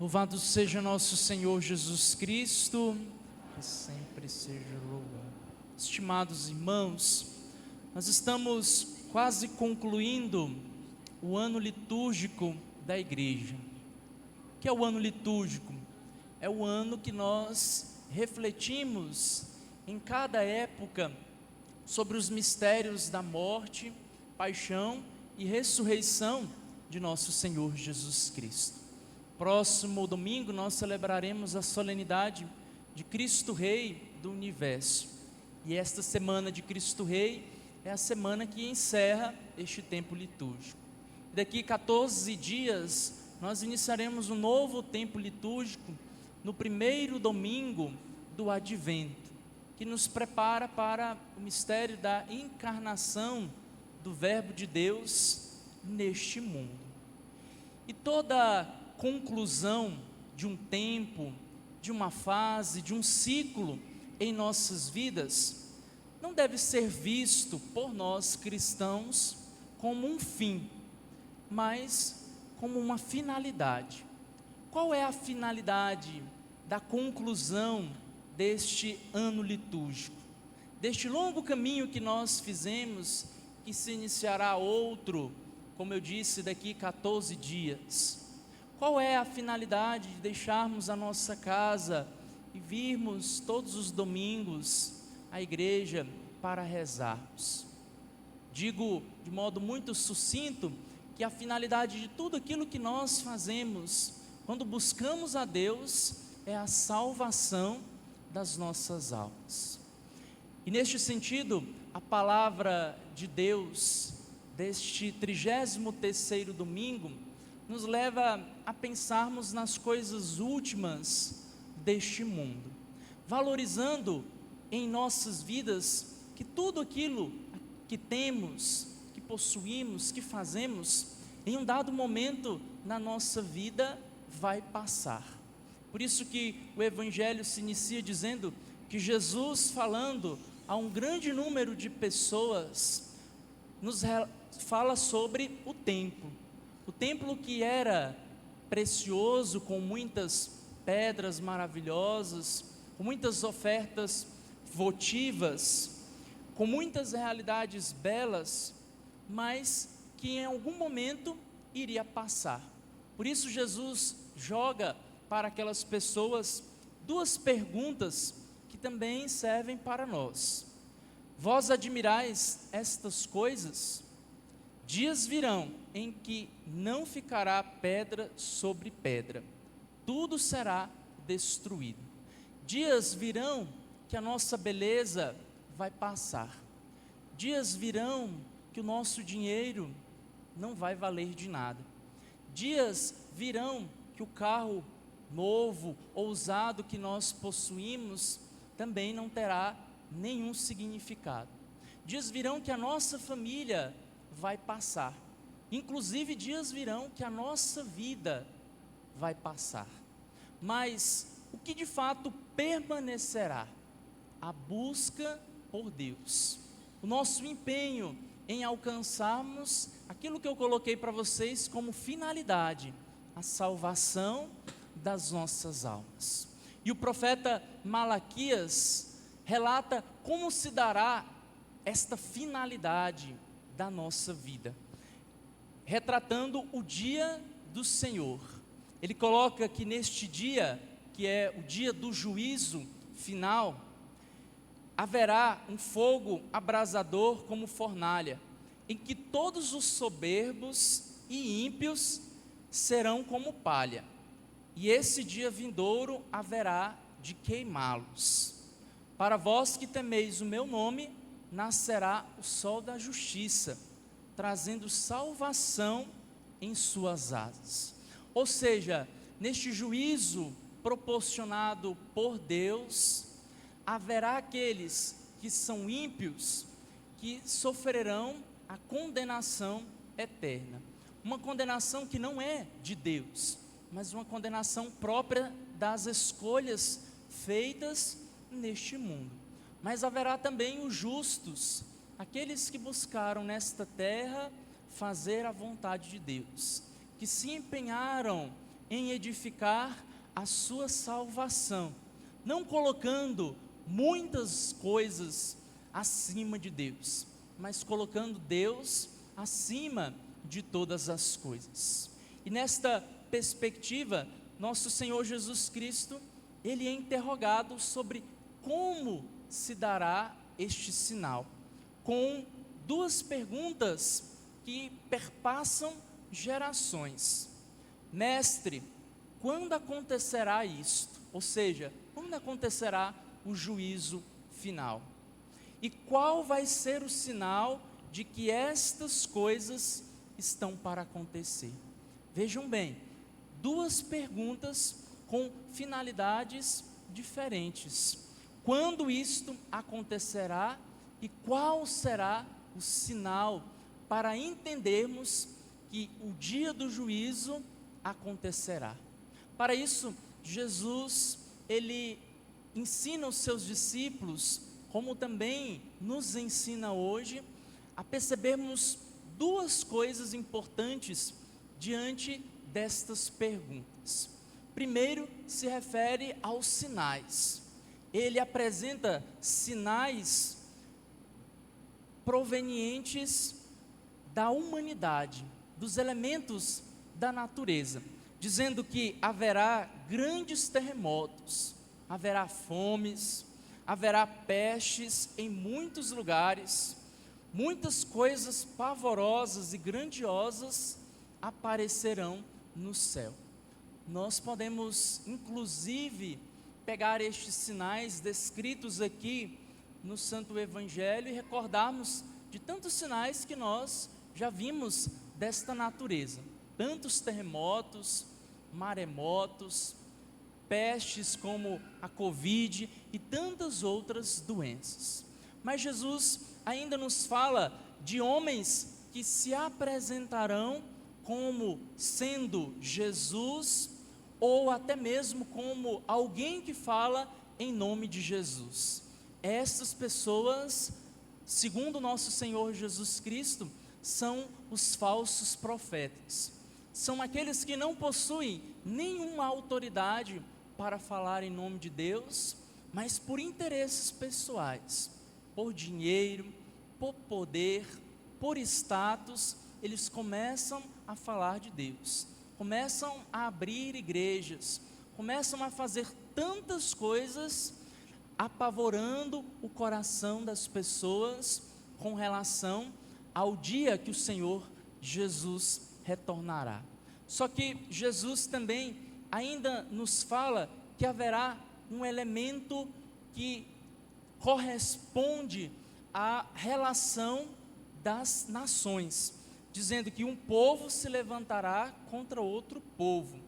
Louvado seja nosso Senhor Jesus Cristo, que sempre seja louvado. Estimados irmãos, nós estamos quase concluindo o ano litúrgico da igreja. O que é o ano litúrgico? É o ano que nós refletimos em cada época sobre os mistérios da morte, paixão e ressurreição de nosso Senhor Jesus Cristo. Próximo domingo nós celebraremos a solenidade de Cristo Rei do Universo. E esta semana de Cristo Rei é a semana que encerra este tempo litúrgico. Daqui 14 dias nós iniciaremos um novo tempo litúrgico no primeiro domingo do Advento, que nos prepara para o mistério da encarnação do Verbo de Deus neste mundo. E toda conclusão de um tempo, de uma fase, de um ciclo em nossas vidas, não deve ser visto por nós cristãos como um fim, mas como uma finalidade. Qual é a finalidade da conclusão deste ano litúrgico? Deste longo caminho que nós fizemos, que se iniciará outro, como eu disse, daqui 14 dias. Qual é a finalidade de deixarmos a nossa casa e virmos todos os domingos à igreja para rezarmos? Digo de modo muito sucinto que a finalidade de tudo aquilo que nós fazemos quando buscamos a Deus é a salvação das nossas almas. E neste sentido, a palavra de Deus deste 33º domingo nos leva a pensarmos nas coisas últimas deste mundo, valorizando em nossas vidas que tudo aquilo que temos, que possuímos, que fazemos, em um dado momento na nossa vida vai passar. Por isso que o Evangelho se inicia dizendo que Jesus, falando a um grande número de pessoas, nos fala sobre o templo. O templo que era precioso, com muitas pedras maravilhosas, com muitas ofertas votivas, com muitas realidades belas, mas que em algum momento iria passar. Por isso Jesus joga para aquelas pessoas duas perguntas que também servem para nós. Vós admirais estas coisas? Dias virão em que não ficará pedra sobre pedra, tudo será destruído. Dias virão que a nossa beleza vai passar. Dias virão que o nosso dinheiro não vai valer de nada. Dias virão que o carro novo ou usado que nós possuímos também não terá nenhum significado. Dias virão que a nossa família vai passar. Inclusive dias virão que a nossa vida vai passar. Mas o que de fato permanecerá? A busca por Deus. O nosso empenho em alcançarmos aquilo que eu coloquei para vocês como finalidade, a salvação das nossas almas. E o profeta Malaquias relata como se dará esta finalidade da nossa vida, retratando o dia do Senhor. Ele coloca que neste dia, que é o dia do juízo final, haverá um fogo abrasador como fornalha, em que todos os soberbos e ímpios serão como palha, e esse dia vindouro haverá de queimá-los. Para vós que temeis o meu nome, nascerá o sol da justiça, trazendo salvação em suas asas. Ou seja, neste juízo proporcionado por Deus, haverá aqueles que são ímpios, que sofrerão a condenação eterna. Uma condenação que não é de Deus, mas uma condenação própria das escolhas feitas neste mundo. Mas haverá também os justos, aqueles que buscaram nesta terra fazer a vontade de Deus, que se empenharam em edificar a sua salvação, não colocando muitas coisas acima de Deus, mas colocando Deus acima de todas as coisas. E nesta perspectiva, nosso Senhor Jesus Cristo, ele é interrogado sobre como se dará este sinal, com duas perguntas que perpassam gerações. Mestre, quando acontecerá isto? Ou seja, quando acontecerá o juízo final? E qual vai ser o sinal de que estas coisas estão para acontecer? Vejam bem, duas perguntas com finalidades diferentes. Quando isto acontecerá e qual será o sinal para entendermos que o dia do juízo acontecerá? Para isso, Jesus, ele ensina os seus discípulos, como também nos ensina hoje, a percebermos duas coisas importantes diante destas perguntas. Primeiro, se refere aos sinais. Ele apresenta sinais provenientes da humanidade, dos elementos da natureza, dizendo que haverá grandes terremotos, haverá fomes, haverá pestes em muitos lugares, muitas coisas pavorosas e grandiosas aparecerão no céu. Nós podemos, inclusive, pegar estes sinais descritos aqui no Santo Evangelho e recordarmos de tantos sinais que nós já vimos desta natureza. Tantos terremotos, maremotos, pestes como a Covid e tantas outras doenças. Mas Jesus ainda nos fala de homens que se apresentarão como sendo Jesus, ou até mesmo como alguém que fala em nome de Jesus. Essas pessoas, segundo nosso Senhor Jesus Cristo, são os falsos profetas. São aqueles que não possuem nenhuma autoridade para falar em nome de Deus, mas por interesses pessoais, por dinheiro, por poder, por status, eles começam a falar de Deus, começam a abrir igrejas, começam a fazer tantas coisas, apavorando o coração das pessoas com relação ao dia que o Senhor Jesus retornará. Só que Jesus também ainda nos fala que haverá um elemento que corresponde à relação das nações, dizendo que um povo se levantará contra outro povo,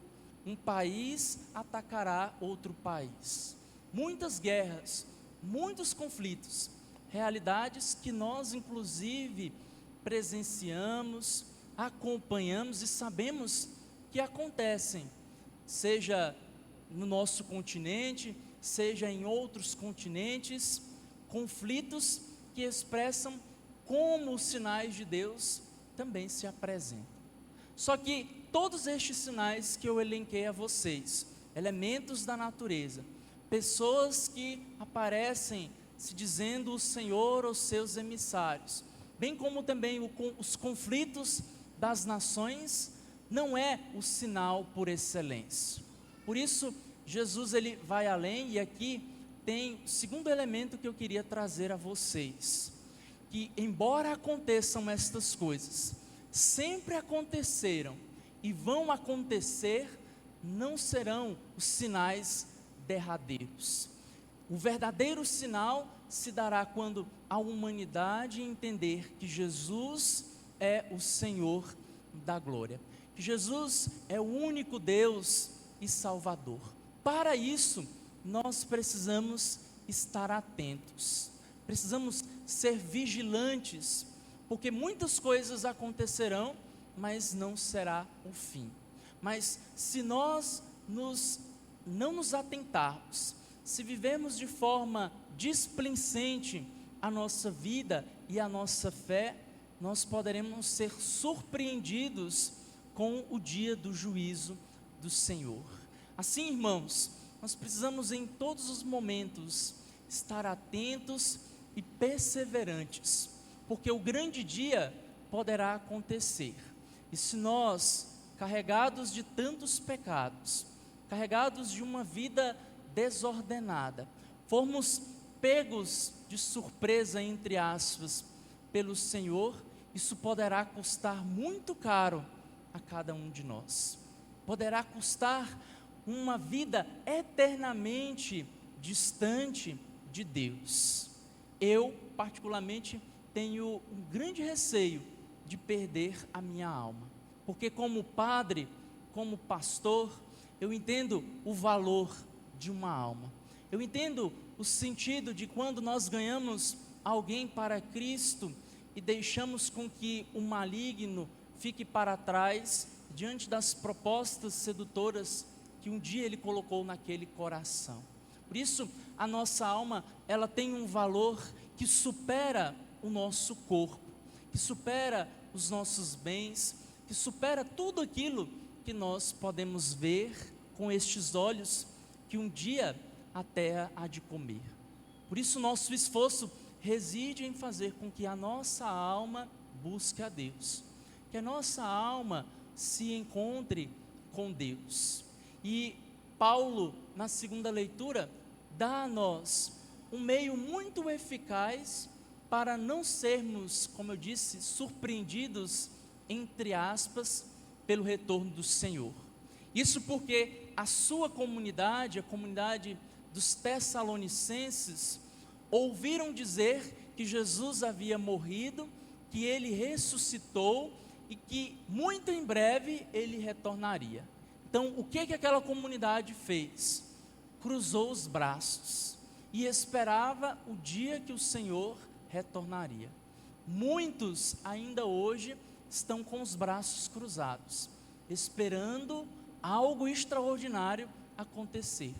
um país atacará outro país. Muitas guerras, muitos conflitos, realidades que nós inclusive presenciamos, acompanhamos e sabemos que acontecem, seja no nosso continente, seja em outros continentes, conflitos que expressam como os sinais de Deus também se apresentam. Só que todos estes sinais que eu elenquei a vocês, elementos da natureza, pessoas que aparecem se dizendo o Senhor ou seus emissários, bem como também os conflitos das nações, não é o sinal por excelência. Por isso, Jesus ele vai além, e aqui tem o segundo elemento que eu queria trazer a vocês, que embora aconteçam estas coisas, sempre aconteceram e vão acontecer, não serão os sinais derradeiros. O verdadeiro sinal se dará quando a humanidade entender que Jesus é o Senhor da glória, que Jesus é o único Deus e Salvador. Para isso, nós precisamos estar atentos, precisamos ser vigilantes, porque muitas coisas acontecerão, mas não será o fim. Mas se nós não nos atentarmos, se vivermos de forma displicente a nossa vida e a nossa fé, nós poderemos ser surpreendidos com o dia do juízo do Senhor. Assim, irmãos, nós precisamos em todos os momentos estar atentos e perseverantes, porque o grande dia poderá acontecer. E se nós, carregados de tantos pecados, carregados de uma vida desordenada, formos pegos de surpresa, entre aspas, pelo Senhor, isso poderá custar muito caro a cada um de nós. Poderá custar uma vida eternamente distante de Deus. Eu, particularmente, tenho um grande receio de perder a minha alma, porque como padre, como pastor, eu entendo o valor de uma alma. Eu entendo o sentido de quando nós ganhamos alguém para Cristo e deixamos com que o maligno fique para trás diante das propostas sedutoras que um dia ele colocou naquele coração. Por isso, a nossa alma, ela tem um valor que supera o nosso corpo, que supera os nossos bens, que supera tudo aquilo que nós podemos ver com estes olhos, que um dia a terra há de comer. Por isso, nosso esforço reside em fazer com que a nossa alma busque a Deus, que a nossa alma se encontre com Deus. E Paulo, na segunda leitura, dá a nós um meio muito eficaz para não sermos, como eu disse, surpreendidos, entre aspas, pelo retorno do Senhor. Isso porque a sua comunidade, a comunidade dos Tessalonicenses, ouviram dizer que Jesus havia morrido, que ele ressuscitou e que muito em breve ele retornaria. Então, o que aquela comunidade fez? Cruzou os braços e esperava o dia que o Senhor retornaria. Muitos ainda hoje estão com os braços cruzados, esperando algo extraordinário acontecer,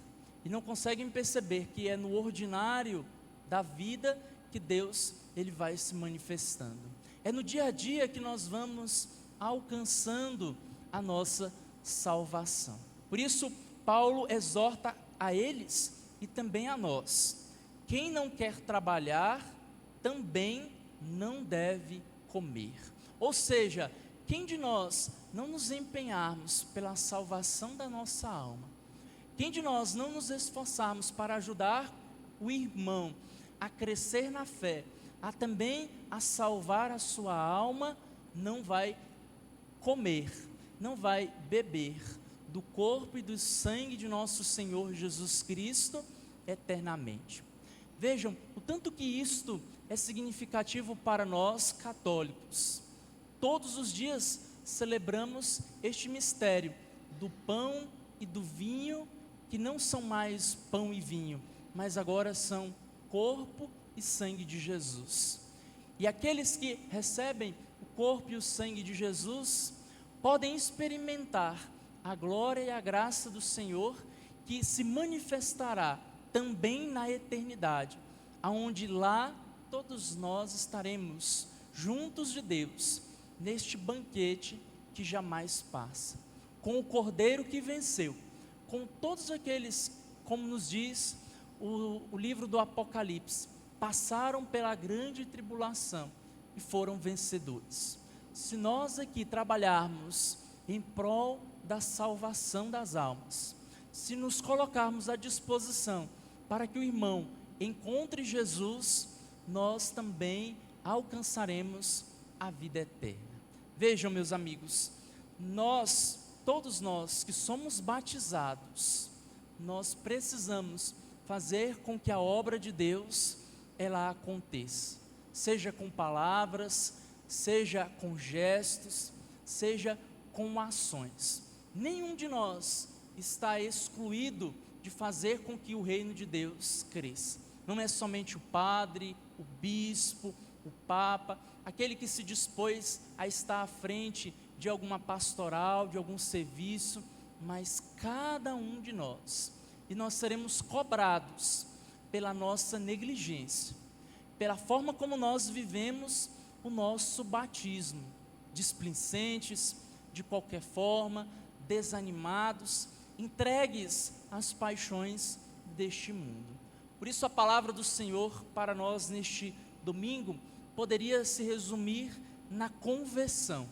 e não conseguem perceber que é no ordinário da vida que Deus ele vai se manifestando. É no dia a dia que nós vamos alcançando a nossa salvação. Por isso, Paulo exorta a eles e também a nós: quem não quer trabalhar, também não deve comer. Ou seja, quem de nós não nos empenharmos pela salvação da nossa alma, quem de nós não nos esforçarmos para ajudar o irmão a crescer na fé, a também a salvar a sua alma, não vai comer, não vai beber do corpo e do sangue de nosso Senhor Jesus Cristo eternamente. Vejam o tanto que isto é significativo para nós católicos. Todos os dias celebramos este mistério do pão e do vinho, que não são mais pão e vinho, mas agora são corpo e sangue de Jesus. E aqueles que recebem o corpo e o sangue de Jesus podem experimentar a glória e a graça do Senhor, que se manifestará também na eternidade, aonde lá todos nós estaremos juntos de Deus, neste banquete que jamais passa, com o Cordeiro que venceu, com todos aqueles, como nos diz o livro do Apocalipse, passaram pela grande tribulação e foram vencedores. Se nós aqui trabalharmos em prol da salvação das almas, se nos colocarmos à disposição para que o irmão encontre Jesus, nós também alcançaremos a vida eterna. Vejam, meus amigos, todos nós que somos batizados, nós precisamos fazer com que a obra de Deus ela aconteça, seja com palavras, seja com gestos, seja com ações. Nenhum de nós está excluído de fazer com que o reino de Deus cresça. Não é somente o padre, o bispo, o papa, aquele que se dispôs a estar à frente de alguma pastoral, de algum serviço, mas cada um de nós. E nós seremos cobrados pela nossa negligência, pela forma como nós vivemos o nosso batismo, displicentes, de qualquer forma, desanimados, entregues às paixões deste mundo. Por isso a palavra do Senhor para nós neste domingo poderia se resumir na conversão.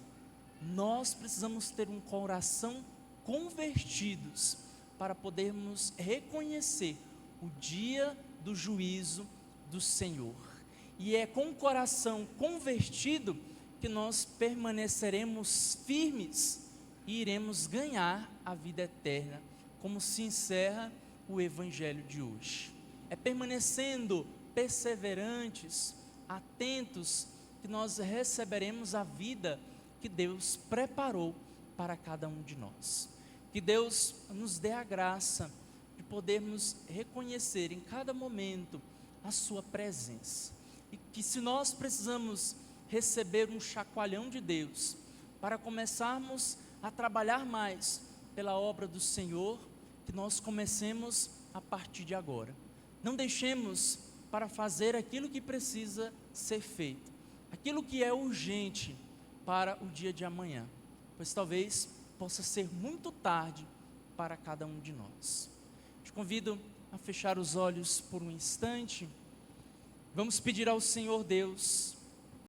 Nós precisamos ter um coração convertidos para podermos reconhecer o dia do juízo do Senhor. E é com o coração convertido que nós permaneceremos firmes e iremos ganhar a vida eterna, como se encerra o evangelho de hoje. É permanecendo perseverantes, atentos, que nós receberemos a vida que Deus preparou para cada um de nós. Que Deus nos dê a graça de podermos reconhecer em cada momento a sua presença. E que se nós precisamos receber um chacoalhão de Deus para começarmos a trabalhar mais pela obra do Senhor, que nós comecemos a partir de agora. Não deixemos para fazer aquilo que precisa ser feito, aquilo que é urgente para o dia de amanhã, pois talvez possa ser muito tarde para cada um de nós. Te convido a fechar os olhos por um instante. Vamos pedir ao Senhor Deus